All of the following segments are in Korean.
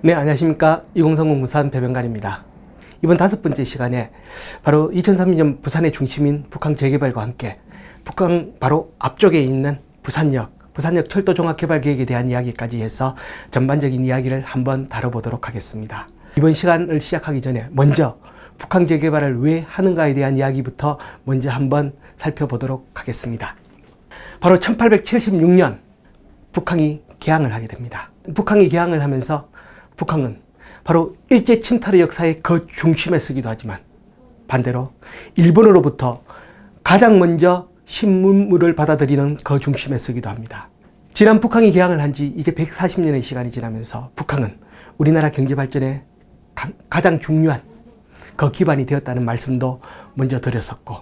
네, 안녕하십니까. 2030 부산 배병관입니다. 이번 5번째 시간에 바로 2030년 부산의 중심인 북항 재개발과 함께 북항 바로 앞쪽에 있는 부산역 철도 종합개발계획에 대한 이야기까지 해서 전반적인 이야기를 한번 다뤄보도록 하겠습니다. 이번 시간을 시작하기 전에 먼저 북항 재개발을 왜 하는가에 대한 이야기부터 먼저 한번 살펴보도록 하겠습니다. 바로 1876년 북항이 개항을 하게 됩니다. 북항이 개항을 하면서 북항은 바로 일제 침탈의 역사의 그 중심에 서기도 하지만 반대로 일본으로부터 가장 먼저 신문물을 받아들이는 그 중심에 서기도 합니다. 지난 북항이 개항을 한 지 이제 140년의 시간이 지나면서 북항은 우리나라 경제 발전에 가장 중요한 그 기반이 되었다는 말씀도 먼저 드렸었고,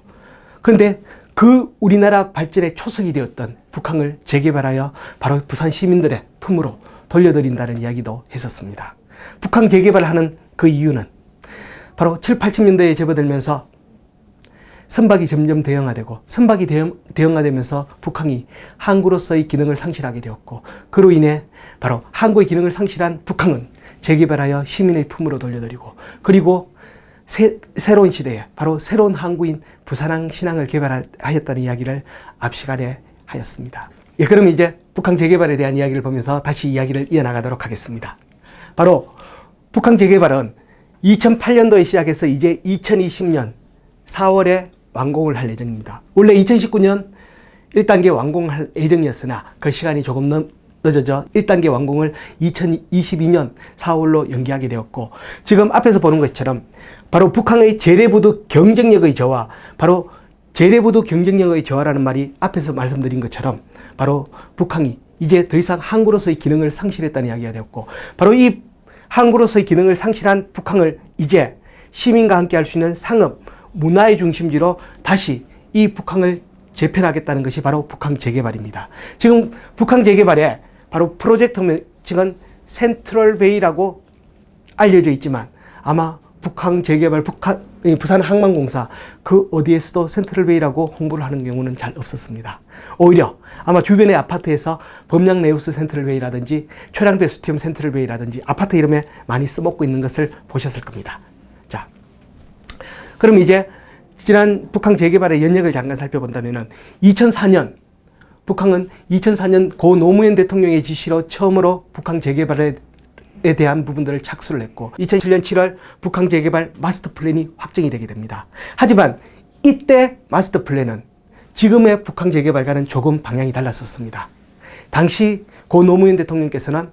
그런데 그 우리나라 발전의 초석이 되었던 북항을 재개발하여 바로 부산 시민들의 품으로 돌려드린다는 이야기도 했었습니다. 북항 재개발을 하는 그 이유는 바로 7, 80년대에 접어들면서 선박이 점점 대형화되고 선박이 대형화되면서 북항이 항구로서의 기능을 상실하게 되었고, 그로 인해 바로 항구의 기능을 상실한 북항은 재개발하여 시민의 품으로 돌려드리고, 그리고 새로운 시대에 바로 새로운 항구인 부산항 신항을 개발하였다는 이야기를 앞 시간에 하였습니다. 예, 그럼 이제 북항 재개발에 대한 이야기를 보면서 다시 이야기를 이어나가도록 하겠습니다. 바로 북항 재개발은 2008년도에 시작해서 이제 2020년 4월에 완공을 할 예정입니다. 원래 2019년 1단계 완공할 예정이었으나 그 시간이 조금 늦어져 1단계 완공을 2022년 4월로 연기하게 되었고, 지금 앞에서 보는 것처럼 바로 북항의 재래부두 경쟁력의 저하, 바로 재래부두 경쟁력의 저하라는 말이 앞에서 말씀드린 것처럼 바로 북항이 이제 더 이상 항구로서의 기능을 상실했다는 이야기가 되었고, 바로 이 항구로서의 기능을 상실한 북항을 이제 시민과 함께 할 수 있는 상업, 문화의 중심지로 다시 이 북항을 재편하겠다는 것이 바로 북항 재개발입니다. 지금 북항 재개발에 바로 프로젝트 명칭은 센트럴베이라고 알려져 있지만 아마 북항 재개발, 부산항만공사 그 어디에서도 센트럴베이라고 홍보를 하는 경우는 잘 없었습니다. 오히려 아마 주변의 아파트에서 범양네우스 센트럴베이라든지 초량배 스티움 센트럴베이라든지 아파트 이름에 많이 써먹고 있는 것을 보셨을 겁니다. 자, 그럼 이제 지난 북항 재개발의 연역을 잠깐 살펴본다면은 2004년 북항은 2004년 고 노무현 대통령의 지시로 처음으로 북항 재개발에 대한 부분들을 착수를 했고, 2007년 7월 북항 재개발 마스터 플랜이 확정이 되게 됩니다. 하지만 이때 마스터 플랜은 지금의 북항 재개발과는 조금 방향이 달랐었습니다. 당시 고 노무현 대통령께서는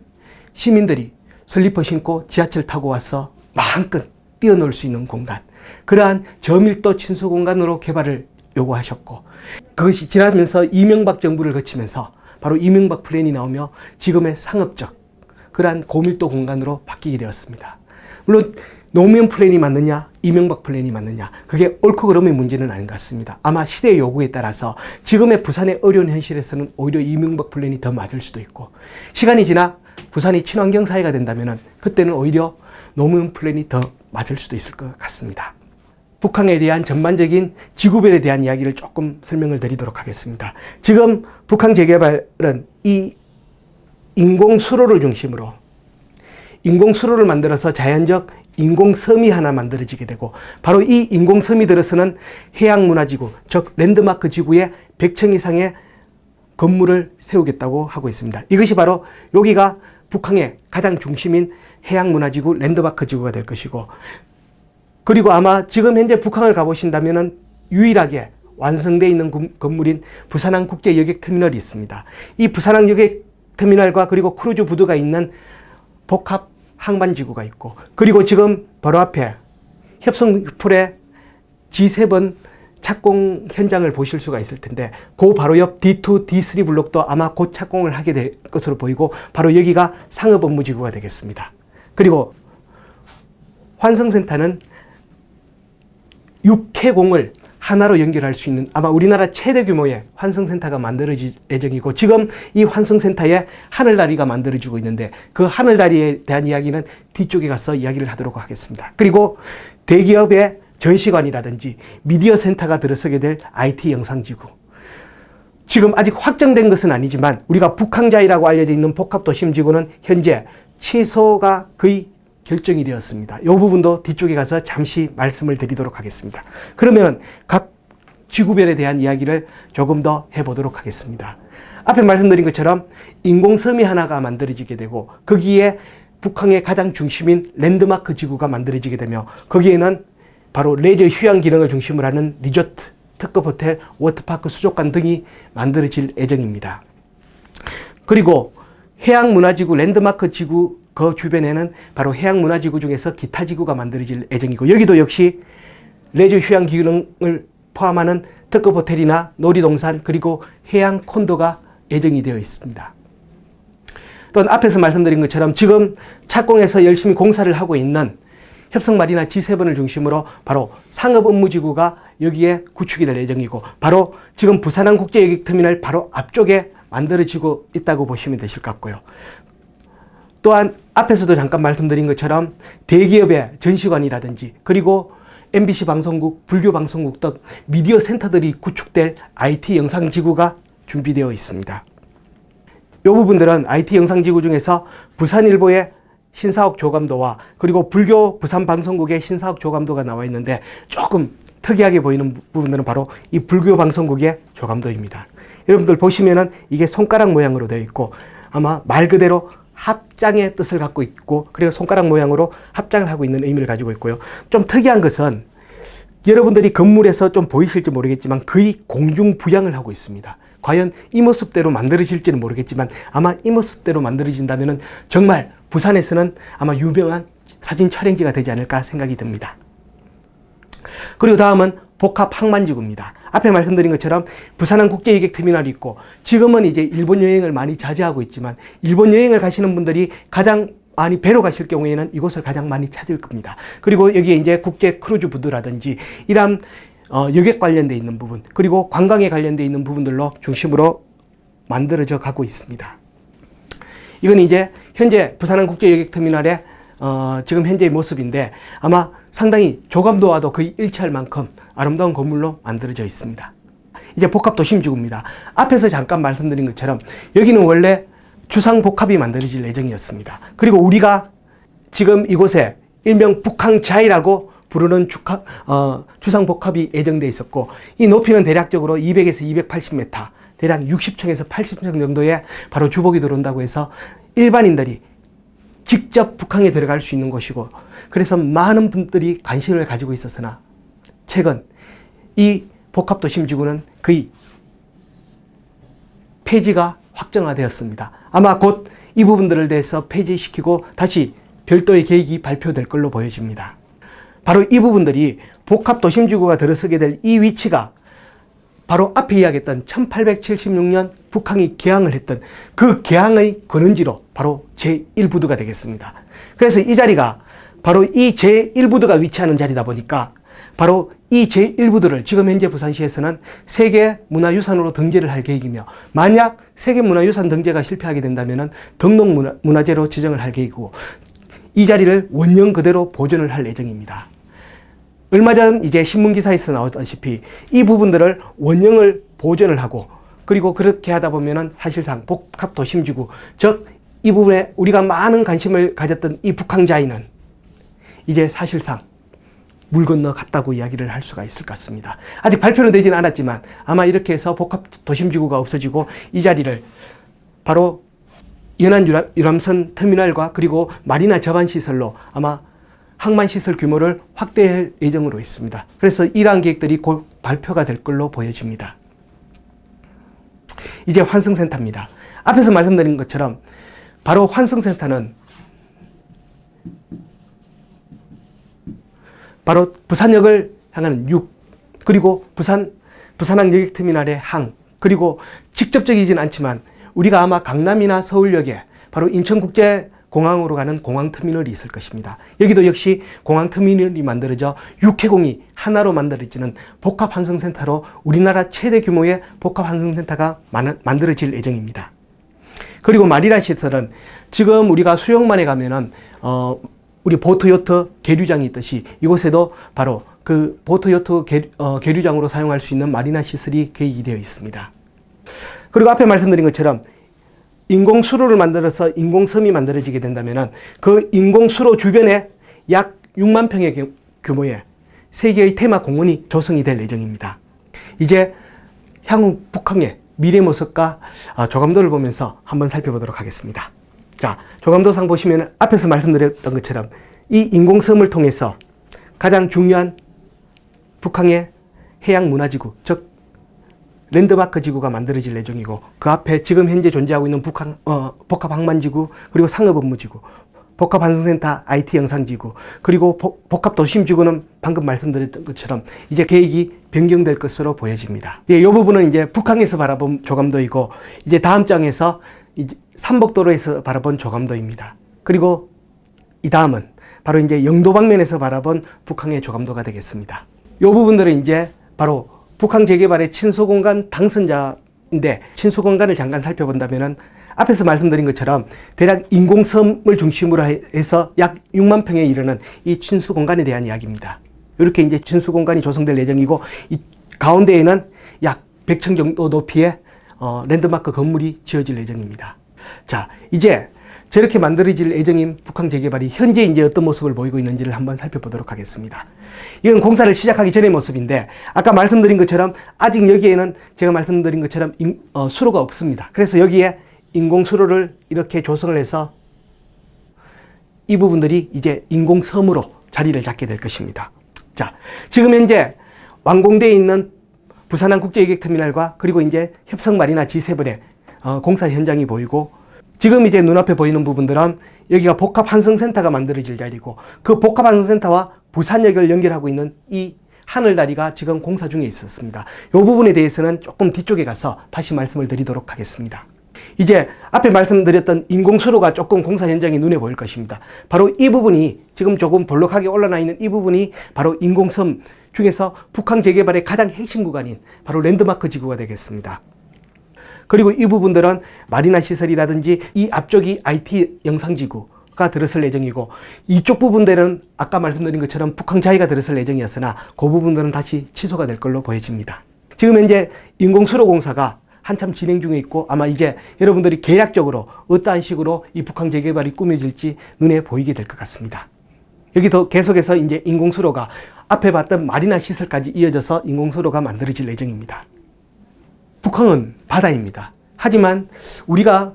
시민들이 슬리퍼 신고 지하철 타고 와서 마음껏 뛰어놀 수 있는 공간, 그러한 저밀도 친수 공간으로 개발을 요구하셨고, 그것이 지나면서 이명박 정부를 거치면서 바로 이명박 플랜이 나오며 지금의 상업적 그러한 고밀도 공간으로 바뀌게 되었습니다. 물론 노무현 플랜이 맞느냐 이명박 플랜이 맞느냐 그게 옳고 그름의 문제는 아닌 것 같습니다. 아마 시대의 요구에 따라서 지금의 부산의 어려운 현실에서는 오히려 이명박 플랜이 더 맞을 수도 있고, 시간이 지나 부산이 친환경 사회가 된다면 그때는 오히려 노무현 플랜이 더 맞을 수도 있을 것 같습니다. 북항에 대한 전반적인 지구별에 대한 이야기를 조금 설명을 드리도록 하겠습니다. 지금 북항 재개발은 이 인공수로를 중심으로 인공수로를 만들어서 자연적 인공섬이 하나 만들어지게 되고, 바로 이 인공섬이 들어서는 해양문화지구, 즉 랜드마크 지구에 100층 이상의 건물을 세우겠다고 하고 있습니다. 이것이 바로 여기가 북항의 가장 중심인 해양문화지구 랜드마크 지구가 될 것이고, 그리고 아마 지금 현재 북항을 가보신다면 유일하게 완성되어 있는 건물인 부산항 국제여객터미널이 있습니다. 이 부산항 여객터미널과 그리고 크루즈 부두가 있는 복합 항만지구가 있고, 그리고 지금 바로 앞에 협성풀의 G7 착공 현장을 보실 수가 있을 텐데, 그 바로 옆 D2, D3 블록도 아마 곧 착공을 하게 될 것으로 보이고, 바로 여기가 상업업무지구가 되겠습니다. 그리고 환성센터는 6회공을 하나로 연결할 수 있는 아마 우리나라 최대 규모의 환성센터가 만들어질 예정이고, 지금 이 환성센터에 하늘다리가 만들어지고 있는데 그 하늘다리에 대한 이야기는 뒤쪽에 가서 이야기를 하도록 하겠습니다. 그리고 대기업의 전시관이라든지 미디어 센터가 들어서게 될 IT 영상지구, 지금 아직 확정된 것은 아니지만 우리가 북항자이라고 알려져 있는 복합도심지구는 현재 취소가 거의 결정이 되었습니다. 이 부분도 뒤쪽에 가서 잠시 말씀을 드리도록 하겠습니다. 그러면 각 지구별에 대한 이야기를 조금 더 해보도록 하겠습니다. 앞에 말씀드린 것처럼 인공섬이 하나가 만들어지게 되고 거기에 북한의 가장 중심인 랜드마크 지구가 만들어지게 되며 거기에는 바로 레저 휴양 기능을 중심으로 하는 리조트, 특급 호텔, 워터파크, 수족관 등이 만들어질 예정입니다. 그리고 해양문화지구 랜드마크 지구 그 주변에는 바로 해양문화지구 중에서 기타 지구가 만들어질 예정이고 여기도 역시 레저 휴양 기능을 포함하는 특급 호텔이나 놀이동산 그리고 해양 콘도가 예정이 되어 있습니다. 또한 앞에서 말씀드린 것처럼 지금 착공해서 열심히 공사를 하고 있는 협성마리나 G7을 중심으로 바로 상업업무지구가 여기에 구축이 될 예정이고 바로 지금 부산항 국제여객터미널 바로 앞쪽에 만들어지고 있다고 보시면 되실 것 같고요. 또한 앞에서도 잠깐 말씀드린 것처럼 대기업의 전시관이라든지 그리고 MBC 방송국, 불교 방송국 등 미디어 센터들이 구축될 IT 영상지구가 준비되어 있습니다. 이 부분들은 IT 영상지구 중에서 부산일보의 신사옥 조감도와 그리고 불교 부산방송국의 신사옥 조감도가 나와 있는데 조금 특이하게 보이는 부분들은 바로 이 불교 방송국의 조감도입니다. 여러분들 보시면은 이게 손가락 모양으로 되어 있고 아마 말 그대로 합장의 뜻을 갖고 있고 그리고 손가락 모양으로 합장을 하고 있는 의미를 가지고 있고요. 좀 특이한 것은 여러분들이 건물에서 좀 보이실지 모르겠지만 거의 공중 부양을 하고 있습니다. 과연 이 모습대로 만들어질지는 모르겠지만 아마 이 모습대로 만들어진다면 정말 부산에서는 아마 유명한 사진 촬영지가 되지 않을까 생각이 듭니다. 그리고 다음은 복합 항만지구입니다. 앞에 말씀드린 것처럼 부산항 국제여객터미널이 있고 지금은 이제 일본 여행을 많이 자제하고 있지만 일본 여행을 가시는 분들이 가장 많이 배로 가실 경우에는 이곳을 가장 많이 찾을 겁니다. 그리고 여기에 이제 국제 크루즈 부두라든지 이런 여객 관련돼 있는 부분 그리고 관광에 관련돼 있는 부분들로 중심으로 만들어져 가고 있습니다. 이건 이제 현재 부산항 국제여객터미널의 지금 현재의 모습인데 아마 상당히 조감도와도 거의 일치할 만큼 아름다운 건물로 만들어져 있습니다. 이제 복합도심지구입니다. 앞에서 잠깐 말씀드린 것처럼 여기는 원래 주상복합이 만들어질 예정이었습니다. 그리고 우리가 지금 이곳에 일명 북항자이라고 부르는 주상복합이 예정되어 있었고 이 높이는 대략적으로 200에서 280m 대략 60층에서 80층 정도의 바로 주복이 들어온다고 해서 일반인들이 직접 북항에 들어갈 수 있는 곳이고 그래서 많은 분들이 관심을 가지고 있었으나 최근 이 복합도심지구는 거의 폐지가 확정화되었습니다. 아마 곧 이 부분들을 대해서 폐지시키고 다시 별도의 계획이 발표될 걸로 보여집니다. 바로 이 부분들이 복합도심지구가 들어서게 될 이 위치가 바로 앞에 이야기했던 1876년 북한이 개항을 했던 그 개항의 근원지로 바로 제1부두가 되겠습니다. 그래서 이 자리가 바로 이 제1부두가 위치하는 자리다 보니까 바로 이 제1부두를 지금 현재 부산시에서는 세계문화유산으로 등재를 할 계획이며 만약 세계문화유산 등재가 실패하게 된다면 등록문화재로 지정을 할 계획이고 이 자리를 원형 그대로 보존을 할 예정입니다. 얼마 전 이제 신문기사에서 나왔다시피 이 부분들을 원형을 보존을 하고 그리고 그렇게 하다 보면은 사실상 복합도심지구 즉 이 부분에 우리가 많은 관심을 가졌던 이 북항자이는 이제 사실상 물 건너 갔다고 이야기를 할 수가 있을 것 같습니다. 아직 발표는 되지는 않았지만 아마 이렇게 해서 복합도심지구가 없어지고 이 자리를 바로 연안유람선 터미널과 그리고 마리나 저반시설로 아마 항만시설 규모를 확대할 예정으로 있습니다. 그래서 이러한 계획들이 곧 발표가 될 걸로 보여집니다. 이제 환승센터입니다. 앞에서 말씀드린 것처럼 바로 환승센터는 바로 부산역을 향하는 육 그리고 부산항 여객터미널의 항 그리고 직접적이진 않지만 우리가 아마 강남이나 서울역에 바로 인천국제공항으로 가는 공항터미널이 있을 것입니다. 여기도 역시 공항터미널이 만들어져 육해공이 하나로 만들어지는 복합환승센터로 우리나라 최대 규모의 복합환승센터가 만들어질 예정입니다. 그리고 마리나 시설은 지금 우리가 수영만에 가면은 우리 보트요트 계류장이 있듯이 이곳에도 바로 그 보트요트 계류장으로 사용할 수 있는 마리나 시설이 계획이 되어 있습니다. 그리고 앞에 말씀드린 것처럼 인공수로를 만들어서 인공섬이 만들어지게 된다면 그 인공수로 주변에 약 6만 평의 규모의 세 개의 테마 공원이 조성이 될 예정입니다. 이제 향후 북한의 미래 모습과 조감도를 보면서 한번 살펴보도록 하겠습니다. 자, 조감도상 보시면 앞에서 말씀드렸던 것처럼 이 인공섬을 통해서 가장 중요한 북한의 해양 문화지구, 즉 랜드마크 지구가 만들어질 예정이고, 그 앞에 지금 현재 존재하고 있는 북한 복합항만지구, 그리고 상업업무지구, 복합환승센터 IT 영상지구, 그리고 복합도심지구는 방금 말씀드렸던 것처럼 이제 계획이 변경될 것으로 보여집니다. 이 부분은 이제 북한에서 바라본 조감도이고, 이제 다음 장에서 이제 삼복도로에서 바라본 조감도입니다. 그리고 이 다음은 바로 이제 영도 방면에서 바라본 북한의 조감도가 되겠습니다. 이 부분들은 이제 바로 북한 재개발의 친수공간 당선자인데, 친수공간을 잠깐 살펴본다면은 앞에서 말씀드린 것처럼 대략 인공섬을 중심으로 해서 약 6만 평에 이르는 이 친수공간에 대한 이야기입니다. 이렇게 이제 친수공간이 조성될 예정이고, 이 가운데에는 약 100층 정도 높이의 랜드마크 건물이 지어질 예정입니다. 자, 이제 저렇게 만들어질 예정인 북한 재개발이 현재 이제 어떤 모습을 보이고 있는지를 한번 살펴보도록 하겠습니다. 이건 공사를 시작하기 전의 모습인데, 아까 말씀드린 것처럼 아직 여기에는 제가 말씀드린 것처럼 수로가 없습니다. 그래서 여기에 인공수로를 이렇게 조성을 해서 이 부분들이 이제 인공섬으로 자리를 잡게 될 것입니다. 자, 지금 현재 완공되어 있는 부산항 국제여객터미널과 그리고 이제 협성마리나 G7의 공사 현장이 보이고, 지금 이제 눈앞에 보이는 부분들은 여기가 복합환승센터가 만들어질 자리고, 그 복합환승센터와 부산역을 연결하고 있는 이 하늘다리가 지금 공사 중에 있었습니다. 이 부분에 대해서는 조금 뒤쪽에 가서 다시 말씀을 드리도록 하겠습니다. 이제 앞에 말씀드렸던 인공수로가 조금 공사 현장이 눈에 보일 것입니다. 바로 이 부분이 지금 조금 볼록하게 올라나 있는 이 부분이 바로 인공섬 중에서 북한 재개발의 가장 핵심 구간인 바로 랜드마크 지구가 되겠습니다. 그리고 이 부분들은 마리나 시설이라든지 이 앞쪽이 IT 영상지구가 들어설 예정이고, 이쪽 부분들은 아까 말씀드린 것처럼 북한 자위가 들어설 예정이었으나 그 부분들은 다시 취소가 될 걸로 보여집니다. 지금 현재 인공수로 공사가 한참 진행 중에 있고, 아마 이제 여러분들이 계략적으로 어떠한 식으로 이 북한 재개발이 꾸며질지 눈에 보이게 될 것 같습니다. 여기도 계속해서 이제 인공수로가 앞에 봤던 마리나 시설까지 이어져서 인공수로가 만들어질 예정입니다. 북한은 바다입니다. 하지만 우리가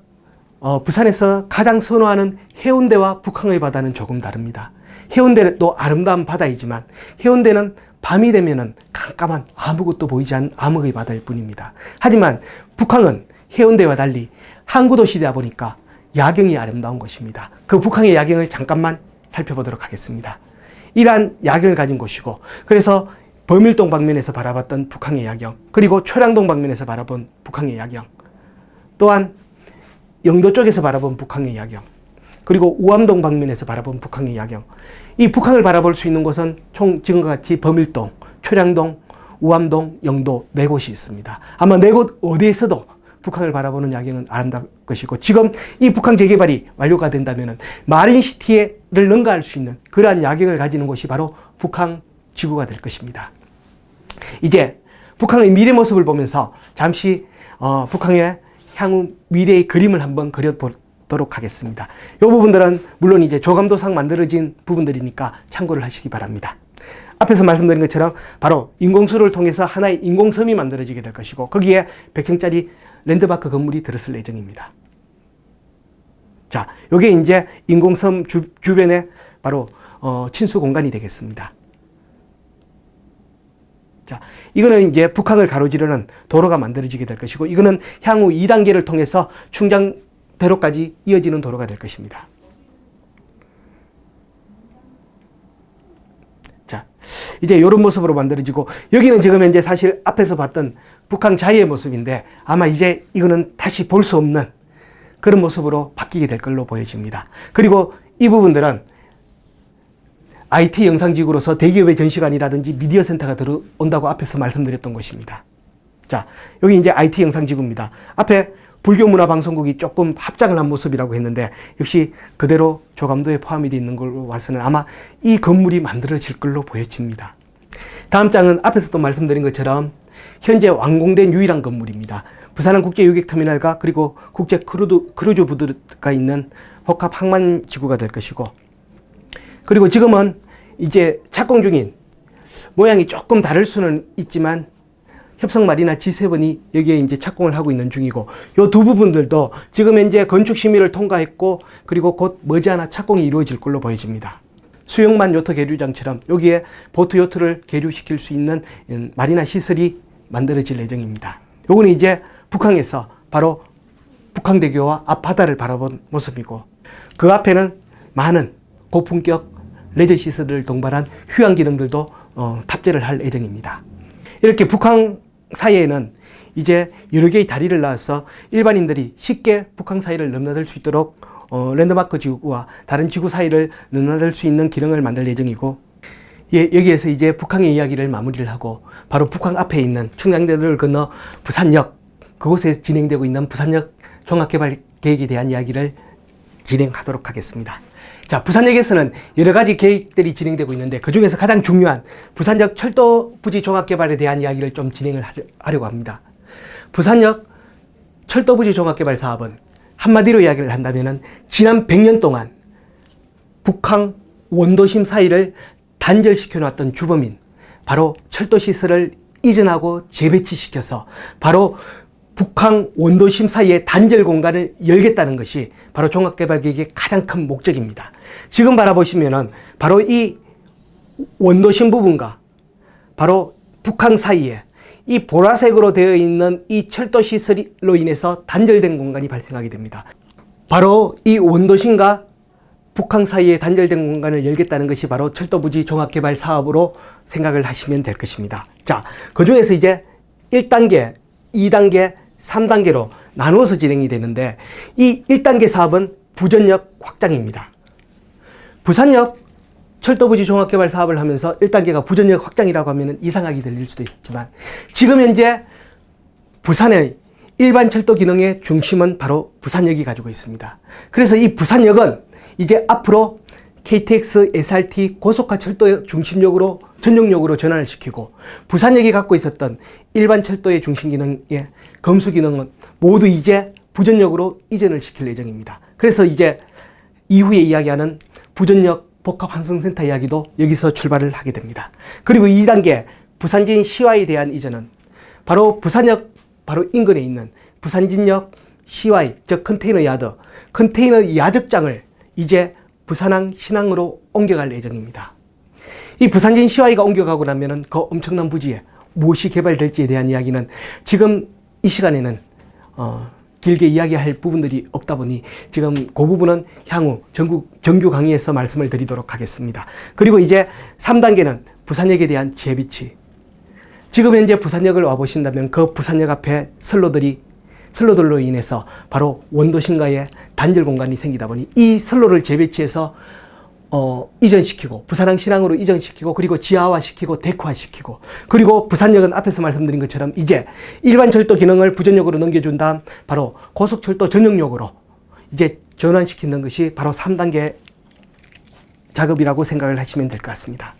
부산에서 가장 선호하는 해운대와 북한의 바다는 조금 다릅니다. 해운대도 아름다운 바다이지만 해운대는 밤이 되면은 깜깜한 아무것도 보이지 않는 암흑의 바다일 뿐입니다. 하지만 북한은 해운대와 달리 항구도 시대다 보니까 야경이 아름다운 것입니다. 그 북한의 야경을 잠깐만 살펴보도록 하겠습니다. 이러한 야경을 가진 곳이고, 그래서 범일동 방면에서 바라봤던 북한의 야경, 그리고 초량동 방면에서 바라본 북한의 야경, 또한 영도 쪽에서 바라본 북한의 야경, 그리고 우암동 방면에서 바라본 북한의 야경, 이 북한을 바라볼 수 있는 곳은 총 지금과 같이 범일동, 초량동, 우암동, 영도 4곳이 있습니다. 아마 4곳 어디에서도 북한을 바라보는 야경은 아름다울 것이고, 지금 이 북한 재개발이 완료가 된다면 마린시티를 능가할 수 있는 그러한 야경을 가지는 곳이 바로 북한 지구가 될 것입니다. 이제 북한의 미래 모습을 보면서 잠시 북한의 향후 미래의 그림을 한번 그려보도록 하겠습니다. 이 부분들은 물론 이제 조감도상 만들어진 부분들이니까 참고를 하시기 바랍니다. 앞에서 말씀드린 것처럼 바로 인공수로를 통해서 하나의 인공섬이 만들어지게 될 것이고, 거기에 100층짜리 랜드마크 건물이 들어설 예정입니다. 자, 이게 이제 인공섬 주변에 바로 친수 공간이 되겠습니다. 자, 이거는 이제 북한을 가로지르는 도로가 만들어지게 될 것이고, 이거는 향후 2단계를 통해서 충장대로까지 이어지는 도로가 될 것입니다. 자, 이제 이런 모습으로 만들어지고, 여기는 지금 현재 사실 앞에서 봤던 북한 자위의 모습인데, 아마 이제 이거는 다시 볼 수 없는 그런 모습으로 바뀌게 될 걸로 보여집니다. 그리고 이 부분들은 IT 영상지구로서 대기업의 전시관이라든지 미디어 센터가 들어온다고 앞에서 말씀드렸던 것입니다. 자, 여기 이제 IT 영상지구입니다. 앞에 불교문화방송국이 조금 합장을 한 모습이라고 했는데, 역시 그대로 조감도에 포함이 되어 있는 걸로 봐서는 아마 이 건물이 만들어질 걸로 보여집니다. 다음 장은 앞에서도 말씀드린 것처럼 현재 완공된 유일한 건물입니다. 부산항 국제 유객터미널과 그리고 국제 크루즈 부두가 있는 복합 항만 지구가 될 것이고, 그리고 지금은 이제 착공 중인, 모양이 조금 다를 수는 있지만 협성마리나 G7이 여기에 이제 착공을 하고 있는 중이고, 요 두 부분들도 지금 현재 건축 심의를 통과했고, 그리고 곧 머지않아 착공이 이루어질 걸로 보여집니다. 수영만 요트 계류장처럼 여기에 보트 요트를 계류시킬 수 있는 마리나 시설이 만들어질 예정입니다. 요거는 이제 북항에서 바로 북항대교와 앞바다를 바라본 모습이고, 그 앞에는 많은 고품격 레저 시설을 동반한 휴양 기능들도 탑재를 할 예정입니다. 이렇게 북항 사이에는 이제 여러 개의 다리를 낳아서 일반인들이 쉽게 북항 사이를 넘나들 수 있도록 랜드마크 지구와 다른 지구 사이를 넘나들 수 있는 기능을 만들 예정이고, 여기에서 이제 북항의 이야기를 마무리를 하고 바로 북항 앞에 있는 충량대로를 건너 부산역, 그곳에 진행되고 있는 부산역 종합개발 계획에 대한 이야기를 진행하도록 하겠습니다. 자, 부산역에서는 여러 가지 계획들이 진행되고 있는데 그 중에서 가장 중요한 부산역 철도 부지 종합개발에 대한 이야기를 좀 진행을 하려고 합니다. 부산역 철도 부지 종합개발 사업은 한마디로 이야기를 한다면은 지난 100년 동안 북한 원도심 사이를 단절시켜 놨던 주범인 바로 철도 시설을 이전하고 재배치시켜서 바로 북한 원도심 사이의 단절 공간을 열겠다는 것이 바로 종합개발계획의 가장 큰 목적입니다. 지금 바라보시면은 바로 이 원도심 부분과 바로 북한 사이에 이 보라색으로 되어 있는 이 철도 시설로 인해서 단절된 공간이 발생하게 됩니다. 바로 이 원도심과 북한 사이에 단절된 공간을 열겠다는 것이 바로 철도부지 종합개발 사업으로 생각을 하시면 될 것입니다. 자, 그 중에서 이제 1단계, 2단계, 3단계로 나누어서 진행이 되는데, 이 1단계 사업은 부전역 확장입니다. 부산역 철도부지 종합개발 사업을 하면서 1단계가 부전역 확장이라고 하면 이상하게 들릴 수도 있지만, 지금 현재 부산의 일반 철도 기능의 중심은 바로 부산역이 가지고 있습니다. 그래서 이 부산역은 이제 앞으로 KTX, SRT 고속화 철도의 중심역으로 전용역으로 전환을 시키고, 부산역이 갖고 있었던 일반 철도의 중심 기능의 검수 기능은 모두 이제 부전역으로 이전을 시킬 예정입니다. 그래서 이제 이후에 이야기하는 부전역 복합 환승센터 이야기도 여기서 출발을 하게 됩니다. 그리고 2단계 부산진 CY에 대한 이전은 바로 부산역 바로 인근에 있는 부산진역 CY, 즉 컨테이너 야드, 컨테이너 야적장을 이제 부산항 신항으로 옮겨갈 예정입니다. 이 부산진 CY가 옮겨가고 나면은 그 엄청난 부지에 무엇이 개발될지에 대한 이야기는 지금 이 시간에는 길게 이야기할 부분들이 없다 보니 지금 그 부분은 향후 정규 강의에서 말씀을 드리도록 하겠습니다. 그리고 이제 3단계는 부산역에 대한 재배치. 지금 현재 부산역을 와보신다면 그 부산역 앞에 선로들로 인해서 바로 원도심과의 단절 공간이 생기다 보니 이 선로를 재배치해서 이전시키고 부산항 신항으로 이전시키고, 그리고 지하화시키고 데크화시키고, 그리고 부산역은 앞에서 말씀드린 것처럼 이제 일반 철도 기능을 부전역으로 넘겨준 다음 바로 고속철도 전용역으로 이제 전환시키는 것이 바로 3단계 작업이라고 생각을 하시면 될 것 같습니다.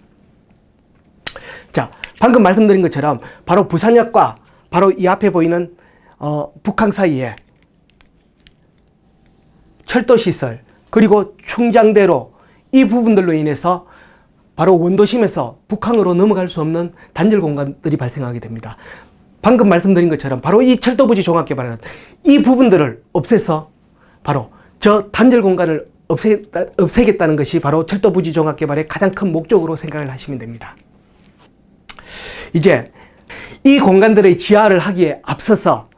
자, 방금 말씀드린 것처럼 바로 부산역과 바로 이 앞에 보이는 북항 사이에 철도시설, 그리고 충장대로, 이 부분들로 인해서 바로 원도심에서 북항으로 넘어갈 수 없는 단절 공간들이 발생하게 됩니다. 방금 말씀드린 것처럼 바로 이 철도부지 종합개발은 이 부분들을 없애서 바로 저 단절 공간을 없애겠다는 것이 바로 철도부지 종합개발의 가장 큰 목적으로 생각을 하시면 됩니다. 이제 이 공간들의 지하를 하기에 앞서서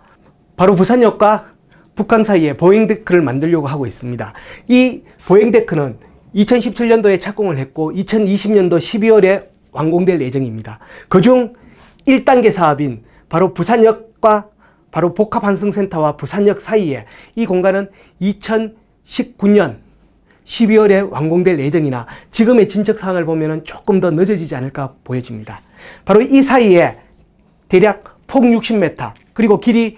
바로 부산역과 북한 사이에 보행데크를 만들려고 하고 있습니다. 이 보행데크는 2017년도에 착공을 했고 2020년도 12월에 완공될 예정입니다. 그중 1단계 사업인 바로 부산역과 바로 복합환승센터와 부산역 사이에 이 공간은 2019년 12월에 완공될 예정이나 지금의 진척 사항을 보면 조금 더 늦어지지 않을까 보여집니다. 바로 이 사이에 대략 폭 60m, 그리고 길이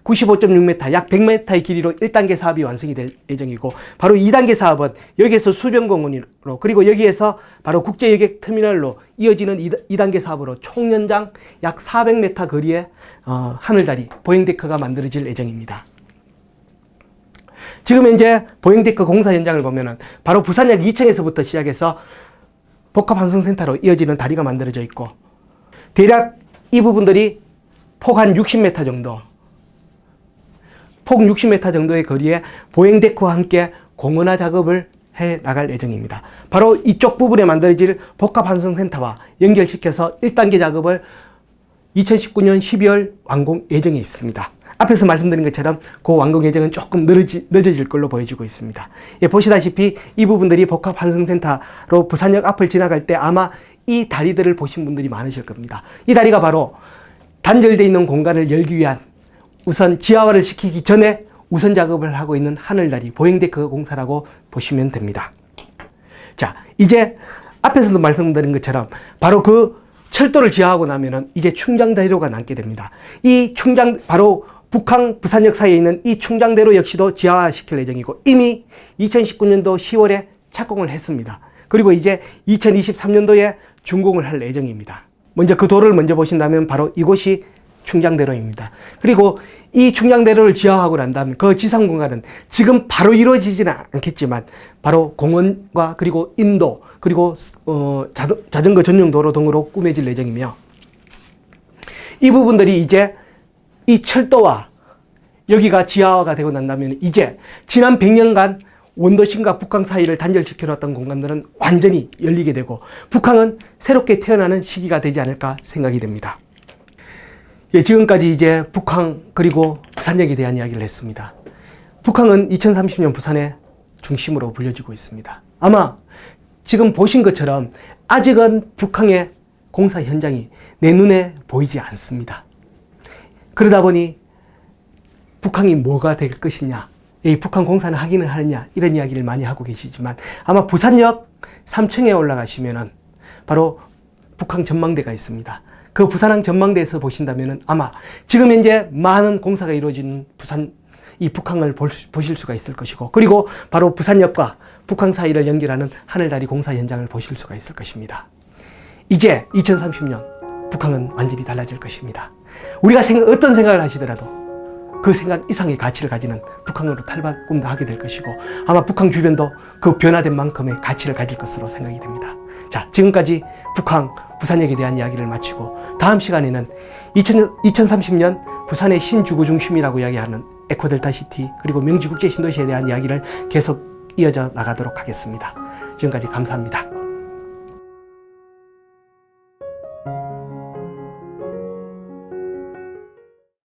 95.6m, 약 100m의 길이로 1단계 사업이 완성이 될 예정이고, 바로 2단계 사업은 여기에서 수변공원으로, 그리고 여기에서 바로 국제여객터미널로 이어지는 2단계 사업으로 총 연장 약 400m 거리의 하늘다리 보행데크가 만들어질 예정입니다. 지금 현재 보행데크 공사 현장을 보면은 바로 부산역 2층에서부터 시작해서 복합환승센터로 이어지는 다리가 만들어져 있고, 대략 이 부분들이 폭 한 60m 정도, 폭 60m 정도의 거리에 보행데크와 함께 공원화 작업을 해 나갈 예정입니다. 바로 이쪽 부분에 만들어질 복합환승센터와 연결시켜서 1단계 작업을 2019년 12월 완공 예정에 있습니다. 앞에서 말씀드린 것처럼 그 완공 예정은 조금 늦어질 걸로 보여지고 있습니다. 예, 보시다시피 이 부분들이 복합환승센터로 부산역 앞을 지나갈 때 아마 이 다리들을 보신 분들이 많으실 겁니다. 이 다리가 바로 단절되어 있는 공간을 열기 위한, 우선 지하화를 시키기 전에 우선 작업을 하고 있는 하늘다리 보행데크 공사라고 보시면 됩니다. 자, 이제 앞에서도 말씀드린 것처럼 바로 그 철도를 지하하고 나면은 이제 충장대로가 남게 됩니다. 이 바로 북항 부산역 사이에 있는 이 충장대로 역시도 지하화 시킬 예정이고, 이미 2019년도 10월에 착공을 했습니다. 그리고 이제 2023년도에 준공을 할 예정입니다. 먼저 그 도를 먼저 보신다면 바로 이곳이 충장대로입니다. 그리고 이 충장대로를 지하화하고 난 다음에 그 지상 공간은 지금 바로 이루어지지는 않겠지만 바로 공원과 그리고 인도, 그리고 자전거 전용 도로 등으로 꾸며질 예정이며, 이 부분들이 이제 이 철도와 여기가 지하화가 되고 난다면 이제 지난 100년간 원도심과 북항 사이를 단절시켜 놨던 공간들은 완전히 열리게 되고, 북항은 새롭게 태어나는 시기가 되지 않을까 생각이 됩니다. 예, 지금까지 이제 북항 그리고 부산역에 대한 이야기를 했습니다. 북항은 2030년 부산의 중심으로 불려지고 있습니다. 아마 지금 보신 것처럼 아직은 북항의 공사 현장이 내 눈에 보이지 않습니다. 그러다 보니 북항이 뭐가 될 것이냐, 이 북한 공사는 하기는 하느냐, 이런 이야기를 많이 하고 계시지만, 아마 부산역 3층에 올라가시면은 바로 북한 전망대가 있습니다. 그 부산항 전망대에서 보신다면은 아마 지금 현재 많은 공사가 이루어지는 이 북항을 보실 수가 있을 것이고, 그리고 바로 부산역과 북항 사이를 연결하는 하늘다리 공사 현장을 보실 수가 있을 것입니다. 이제 2030년 북항은 완전히 달라질 것입니다. 우리가 어떤 생각을 하시더라도 그 생각 이상의 가치를 가지는 북항으로 탈바꿈도 하게 될 것이고, 아마 북항 주변도 그 변화된 만큼의 가치를 가질 것으로 생각이 됩니다. 자, 지금까지 북항, 부산역에 대한 이야기를 마치고, 다음 시간에는 2030년 부산의 신주거 중심이라고 이야기하는 에코델타시티, 그리고 명지국제신도시에 대한 이야기를 계속 이어져 나가도록 하겠습니다. 지금까지 감사합니다.